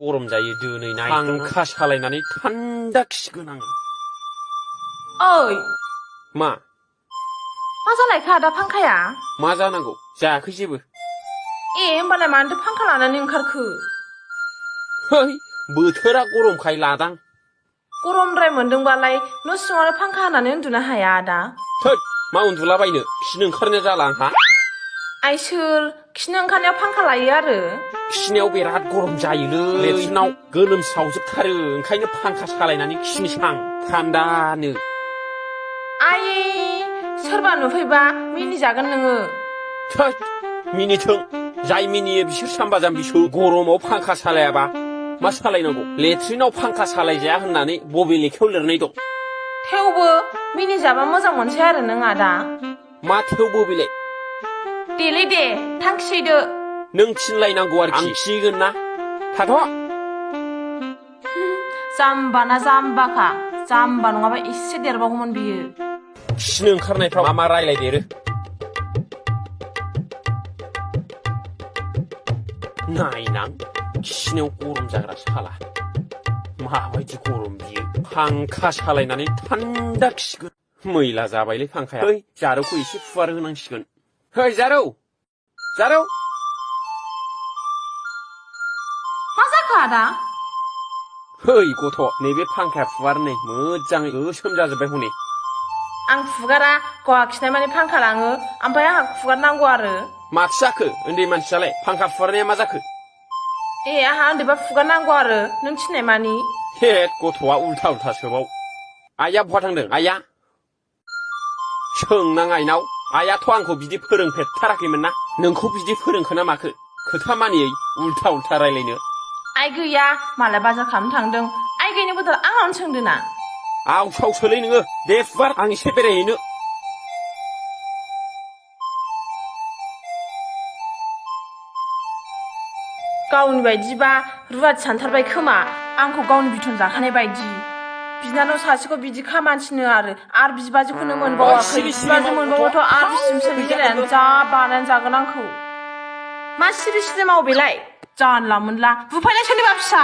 गरम जायो दोनैनाय फांखा सालायनानै थान्दा खिगोन आङो। ओइ मा जालायखो आदा फांखाया? मा जानांगौ जायाखै जेबो। होमबालाय मानोथो फांखा लानानै ओंखारखो? है बोथोरा गरमखाय लादां। गरमद्राय मोनदोंबालाय न' सिङावनो फांखा होनानै उन्दुनो हाया आदा? थोद मा उन्दुलाबायनो खिनो ओंखारनाया जाला आंहा। आइ सोर खिनो ओंखारनायाव फांखा लायो आरो? खिनायाव बिराद गरम जायोलै लेट्रिनाव गोलोमसावजोबथारो ओंखायनो फांखा सालायनानै खिनोसां थान्दानो। आइ सोरबा नुफैबा मिनिजागोन नोङो। थोद मिनिथों जाय मिनियो बिसोर साम्बा जाम्बिसो। गरमाव फांखा सालायाबा मा सालायनांगौ? लेट्रिनाव फांखा सालायजाया होननानै बबे लेखायाव लिरनाय दं? थेवबो मिनिजाबा मोजां मोनसै आरो नों आदा। मा थेवबो बेलाय? देलै दे थांखिदो। नों थिनलायनांगौ आरोखि आं खिगोन ना। थाथ' जाम्बाना जाम्बाखा जाम्बा नङाबा एसे देरबावगौमोन बियो। खिनो ओंखारनायफ्राव मा रायलायदेरो? नायनां खिनायाव गरम जाग्रा साला माबायदि गरम बियो फांखा सालायनानै थान्दा खिगोन। मैला जाबायलै फांखाया। है जारौखौ एसे फुवार होनांसिगोन। है जारौ जारौ मा जाखो आदा? है गथ' नैबे फांखाया फुवार नै मोजाङै गोसोम जाजोब्बाय हनै। आं फुगारा गावहा खिनाय माने फांखा लाङो ओमफ्राय आंहा फुगारनांगौ आरो। माथो जाखो उन्दै मानसियालाय फांखा फुवारनाया मा जाखो? आंहा उन्दैबा फुगारनांगौ आरो नों थिननाय मानि। हे गथ'आ उल्था उल्था सोबाव। आइया बहा थांदों आइया? सोंनां आइनाव आइयाथ' आंखौ बिदि फोरोंफेरथाराखैमोन ना। नोंखौ बिदि फोरोंखो ना माखो खोथा मानियै उल्था उल्था रायलायनो? आइ गैया मालाय बाजार खालामनो थांदों। आइ गैयिनि बदल आंनावनो सोंदो ना। आवसावसोलै नोङो दे फुवार आं एसे बेरायहैनो। गावनि बायदिबा रुवाथि सानथारबाय खोमा आंखौ गावनि बिथन जाखानाय बायदि। बिनानाव सासेखौ बिदि खामानि थिनो आरो बिबाजैखौनो मोनबावाखै। बिबाजै मोनबावाथ' आरो बिसिनि गेलेनानै जा बानायनानै जागोन आंखौ। मा सिरि सिरि मावो बेलाय जानला मोनला बुफायनाय सोरनिबा फिसा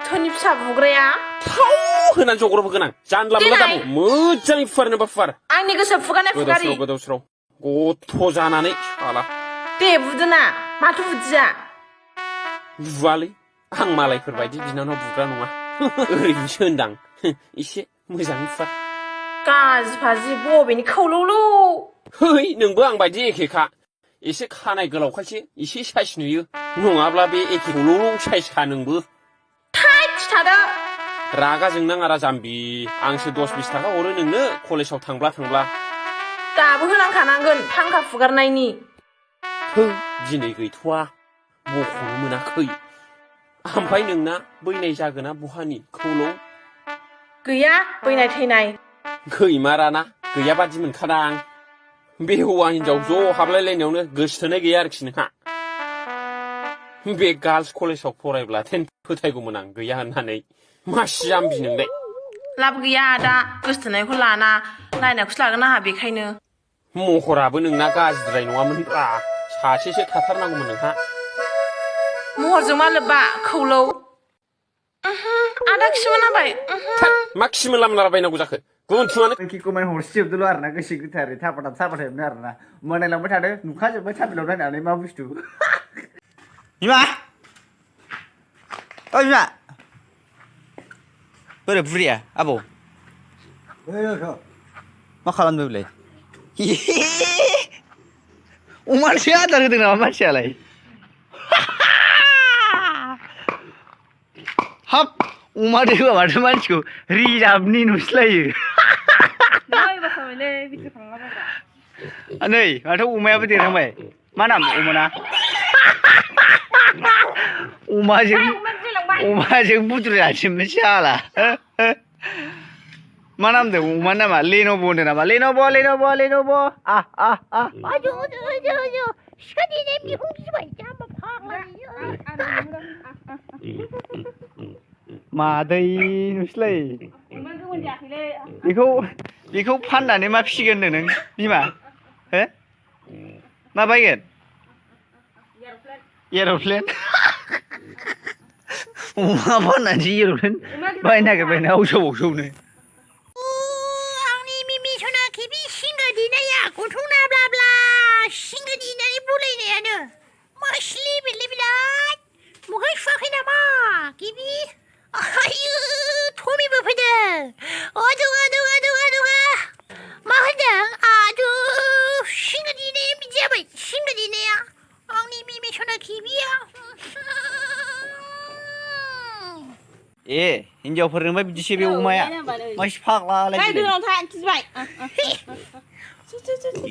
सोरनि फिसा बुग्राया। थाव होनानै जग्रबहोगोन आं जानला मोनला दाबु मोजाङै फुवारनोबा फुवार। आंनि गोसो फुगारनाय फुगारि गोदाव सोराव गथ' जानानै साला। दे बुदोना माथो बुदिया? बुवालै आं मालायफोर बायदि बिनानाव बुग्रा नङा। ओरैनोसो होनदां एसे मोजाङै फुवार। गाज्रि फाज्रि बबेनि खौलौलौ। है नोंबो आं बायदि एखेखा एसे खानाय गोलावखायसो एसे साइस नुयो नङाब्ला बे एखेखौल' साइसखा नोंबो। थादो रागा जोंनाङा जाम्बि आंसो 10-20 थाखा हरो नोंनो कलेजाव थांब्ला। दाबो होनांखानांगोन फांखा फुगारनायनि। दिनै गैथ'वा बख'नो मोनाखै। ओमफ्राय नोंना बैनाय जागोना बहानि खौलौ? गैया बैनाय थैनाय। गैमाराना गैया बादि मोनखादां। बे हौवा हिनजाव ज' हाबलायलायनायावनो गोसोथोनाय गैया आरोखि नोंहा। बे गार्लस कलेजाव फरायब्ला फोथायगौमोन आं गैया होननानै। मासि जाम्बि नोंलाय? लाब गैया आदा गोसोथोनायखौ लाना नायनायखौसो लागोन आंहा बेखायनो। महराबो नोंना गाज्रिद्राय नङामोनब्रा सासेसो थाथारनांगौमोन नोंहा। महरजों मा लोब्बा खौलौ? आदा खि मोनामबाय। मा खि मोनलाबायनांगौ जाखो गुबुनथिङानो। खिखौ माने हरसिजोबदोल' आरोना गोसो गोथारै थाबाथाबनो आरोना मोनायलांबाय थादो नुखाजोब्बाय थाबिलाव नायनानै मा बुस्थु। बिमा ओइ बिमा बोरै बुरिया आबौ मा खालामदों बेलाय? अमानोसो आदार होदों नामा मानसियालाय? हाब अमानो होआ माथो मानसिखौ रिजार्भनि नुस्लायो। नै माथो अमायाबो देरहांबाय। मा नाम अमाना? अमाजों बुद्रुजासिमबो साला। मा नाम दं अमानि नामा? लेन'ब' होनदों नामा? लेन'ब' मादै नुस्लायो। बेखौ फाननानै मा फिसिगोन होनदों नों बिमा? हो मा बायगोन? एर'प्लेन अमा फाननानै एर'प्लेन बायनो नागिरबायना औसौनो आंनि मिमि सना खिबि सिंगा दिनाया गथंनाब्लाब्ला सिंगा दिनानै बुलायनायानो मासलि बेले बिलाद मोखां सुवाखै नामा गिबि आयु थमिबो फैदों अदुगा मा होनदों आदु सिंगा दिनाया बिदि जाबाय सिंगा दिनाया आंनि मिमि सना खिबिया ए हिनजावफोरजोंबा बिदिसो बे अमाया मासे फाग्लालाय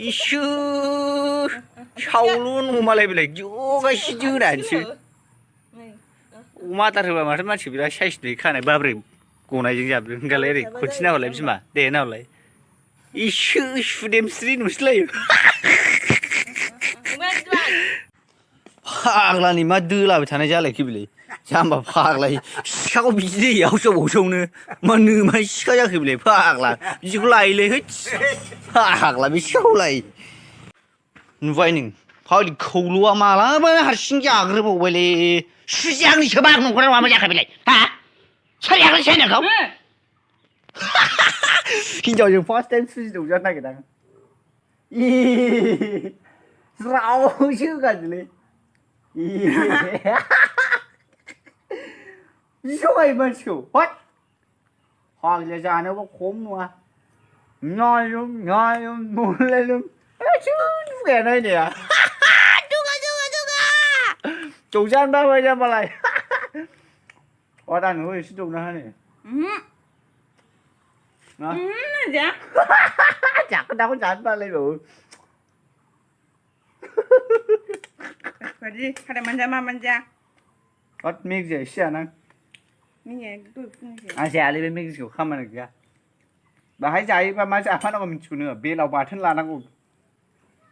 इसोर सावलुन अमालाय बेलाय जगासिनो होनानैसो अमा आदार होबा माथो मानसि बिराद साइस नुयो खानाय बाब्रै गनायजों जाबदों होनगालाय ओरै खनसे नाहरलाय बिमा दे नाहरलाय इसोर सुदेमस्रि नुसोलायो फाग्लानि मा दोलाबाय थानाय जालायखो बेलाय जाम्बा फाग्ला सिखाखौ बिदि दैयाव आवसौनो मानो मा सिखा जाखो बेलाय फाग्ला बिदिखौ लायोलै है फाग्ला बे सिखाखौ लायो नुबाय नों फाग्लि खौल'आ मालाबा हारसिं जाग्रोबावबायलै सुजि आंनिसो बार नंगौना नङा मा जाखो बेलाय हा सोर जाग्रोसै नोंखौ हिनजावजों फार्स्ट टाइम सुजि दौजानो नागिरदां ज्रावसो होगासिनोलै बिसौहाय मानसिखौ हट फाग्लिया जानोबा खम नङा नायम मोनलायलोम दुगाया नायनाया दौजानो बाबाय जाम्बालाय हट आंनोबो एसे दौना होनो जाखोन्दाखौ जानो बालायबावो Tadi ada manja. हट मेगजिया एसे जानां आं जायालै बे मेगजिखौ खामानि गैया बाहाय जायोबा मा जाफानांगौ मिथिगौ नोङो बेलाव बाथोन लानांगौ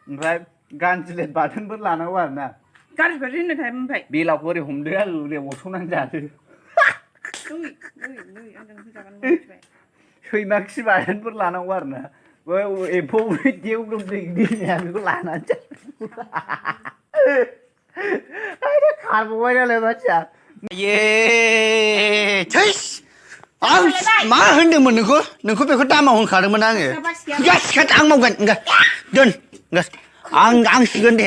ओमफ्राय गानजिलेट बाथोनफोर लानांगौ आरो ना गाज्रिफोर होनो थायो ओमफ्राय बेलावखौ ओरै हमदो आरो ओरै अरस'नानै जादो सैमा खि बाथोनफोर लानांगौ आरो ना बै एम्फौ देवदुम दैया बेखौ लानानै जानांगौ आरो खारबावबाय नालाय मानसिया ये थैस आं मा होनदोंमोन नोंखौ बेखौ दामाव होनखादोंमोन आङो गासिखा आं मावगोन दोन आं सिगोन दे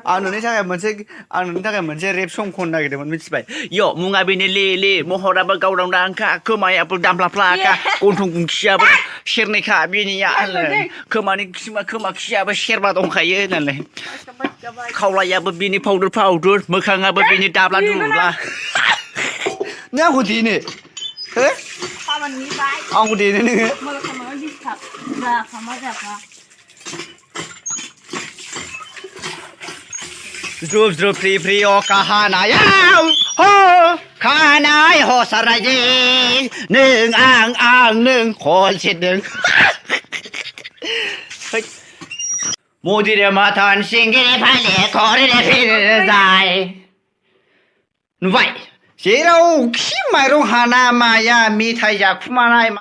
आं नोंनि थाखाय मोनसे रेप सं खननो नागिरदोंमोन मिथिबाय यो मुङा बेनो ले महराबो गावदांदांखा खोमायाबो दामलाफ्लाखा गन्थं गुंखियाबो सेरनैखा बेनिया खोमा खियाबो सेरबा दंखायो होननानै खावलायाबो बेनि पाउदुर मोखाङाबो बेनि दाब्ला दुब्ला नों आंखौ देनो हो आंखौ देनो नोङो ज्रुब ज्रुब फ्रि फ्रि अखा हानायाव हो खानाय हसारनायजों नों आं नों खनसेदों मदिरे माथान सिंगिरि फाले खरिरे फिरे जाय नुबाय जेरावखि माइरं हाना माया मेथाइ जाखुमानाय